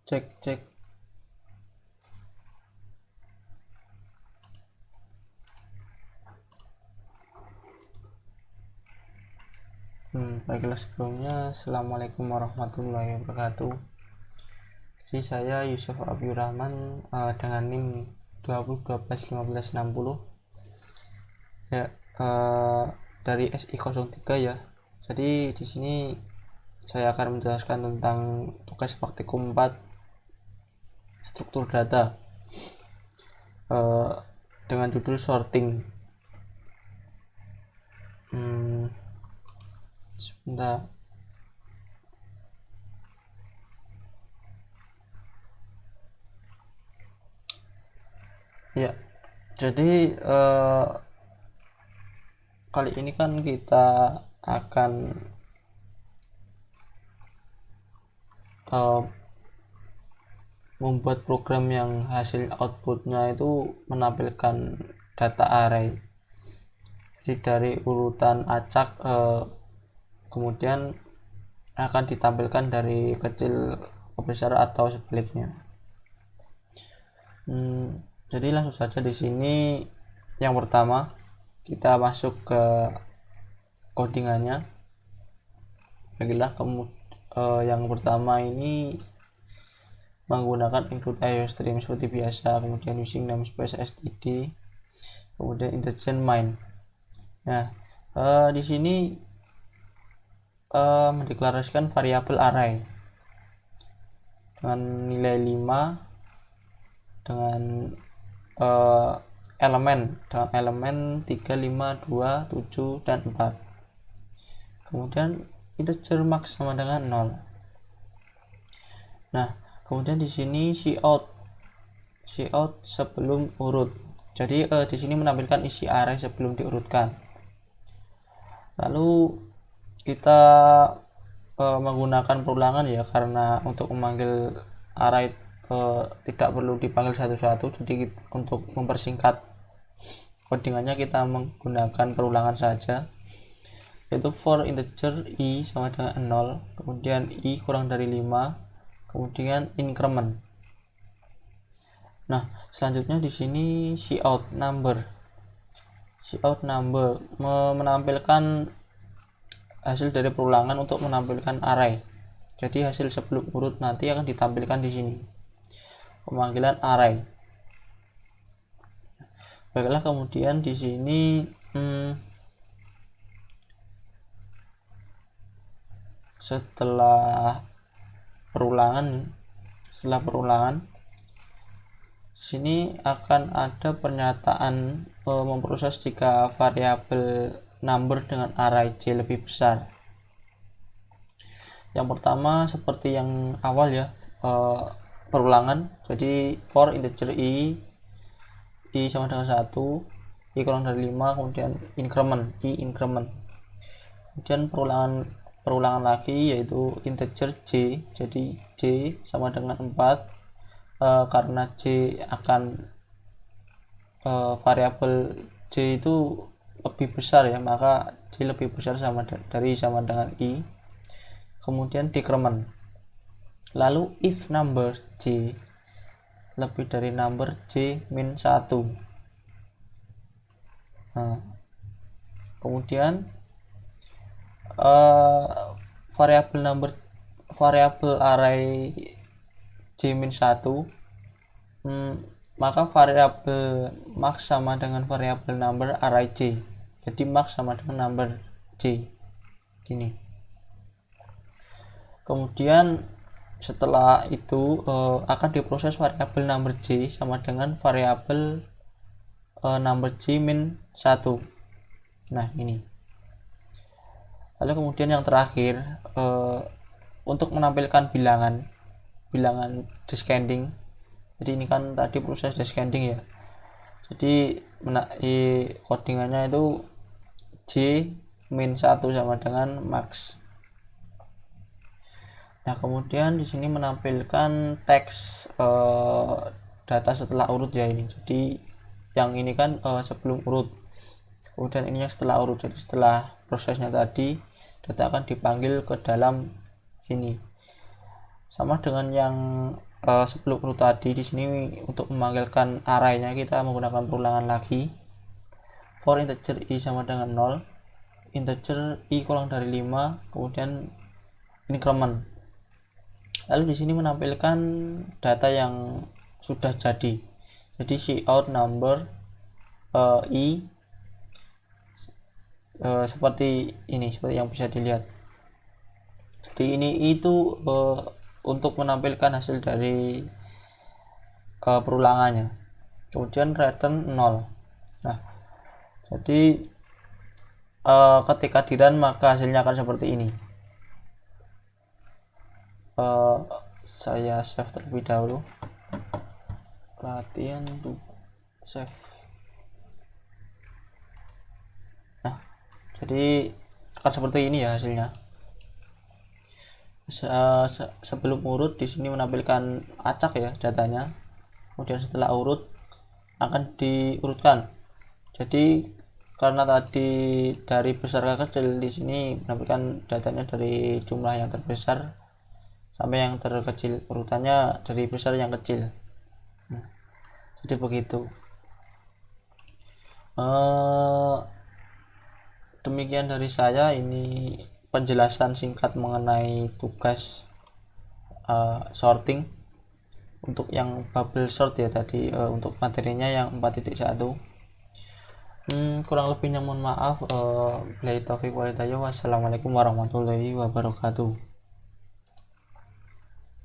Cek. Baiklah, sebelumnya Assalamualaikum warahmatullahi wabarakatuh. Jadi saya Yusuf Abdul Rahman dengan NIM 20121560 ya, dari SI03 ya. Jadi di sini saya akan menjelaskan tentang tugas praktikum 4 struktur data dengan judul sorting. Sebentar. Ya, jadi kali ini kan kita akan membuat program yang hasil outputnya itu menampilkan data array. Jadi dari urutan acak kemudian akan ditampilkan dari kecil ke besar atau sebaliknya. Jadi langsung saja di sini yang pertama kita masuk ke codingannya. Baiklah, yang pertama ini menggunakan include IO stream seperti biasa, kemudian using namespace std, kemudian integer main. Nah, di sini mendeklarasikan variabel array dengan nilai 5 dengan elemen 3, 5, 2, 7 dan 4. Kemudian integer max sama dengan 0. Nah, kemudian di sini cout sebelum urut. Jadi di sini menampilkan isi array sebelum diurutkan. Lalu kita menggunakan perulangan ya, karena untuk memanggil array tidak perlu dipanggil satu-satu. Jadi untuk mempersingkat codingannya kita menggunakan perulangan saja, yaitu for integer i sama dengan 0, kemudian i kurang dari 5, kemudian increment. Nah, selanjutnya di sini cout number menampilkan hasil dari perulangan untuk menampilkan array. Jadi hasil sebelum urut nanti akan ditampilkan di sini. Pemanggilan array. Baiklah, kemudian di sini setelah perulangan sini akan ada pernyataan memproses jika variabel number dengan array j lebih besar. Yang pertama seperti yang awal ya, perulangan. Jadi for integer i sama dengan 1, i kurang dari 5, kemudian increment. Kemudian perulangan lagi yaitu integer j, jadi j sama dengan 4, karena j akan variabel j itu lebih besar ya, maka j lebih besar sama dengan i. Kemudian decrement. Lalu if number j lebih dari number j min 1. Nah, kemudian variabel array j min 1, maka variabel max sama dengan variabel number array j. Jadi max sama dengan number j gini. Kemudian setelah itu akan diproses variabel number j sama dengan variabel number j min 1. Nah, ini. Lalu kemudian yang terakhir, untuk menampilkan bilangan descending. Jadi ini kan tadi proses descending ya. Jadi codingannya itu j min 1 sama dengan max. Nah, kemudian di sini menampilkan teks data setelah urut ya ini. Jadi yang ini kan sebelum urut. Kemudian ini yang setelah urut. Jadi setelah prosesnya tadi, data akan dipanggil ke dalam sini. Sama dengan yang sebelum urut tadi, di sini untuk memanggilkan arraynya kita menggunakan perulangan lagi. For integer i sama dengan 0, integer i kurang dari 5, kemudian increment. Lalu di sini menampilkan data yang sudah jadi. Jadi cout number i seperti ini, seperti yang bisa dilihat. Jadi ini itu untuk menampilkan hasil dari perulangannya. Kemudian return 0. Nah, jadi ketika di run maka hasilnya akan seperti ini. Saya save terlebih dahulu. Latihan untuk save. Nah, jadi akan seperti ini ya hasilnya. Sebelum urut di sini menampilkan acak ya datanya. Kemudian setelah urut akan diurutkan. Jadi karena tadi dari besar ke kecil, di sini menampilkan datanya dari jumlah yang terbesar sampai yang terkecil, urutannya dari besar yang kecil. Jadi begitu. Demikian dari saya, ini penjelasan singkat mengenai tugas sorting untuk yang bubble sort ya tadi. Untuk materinya yang 4.1. Kurang lebihnya mohon maaf. Wassalamualaikum warahmatullahi wabarakatuh.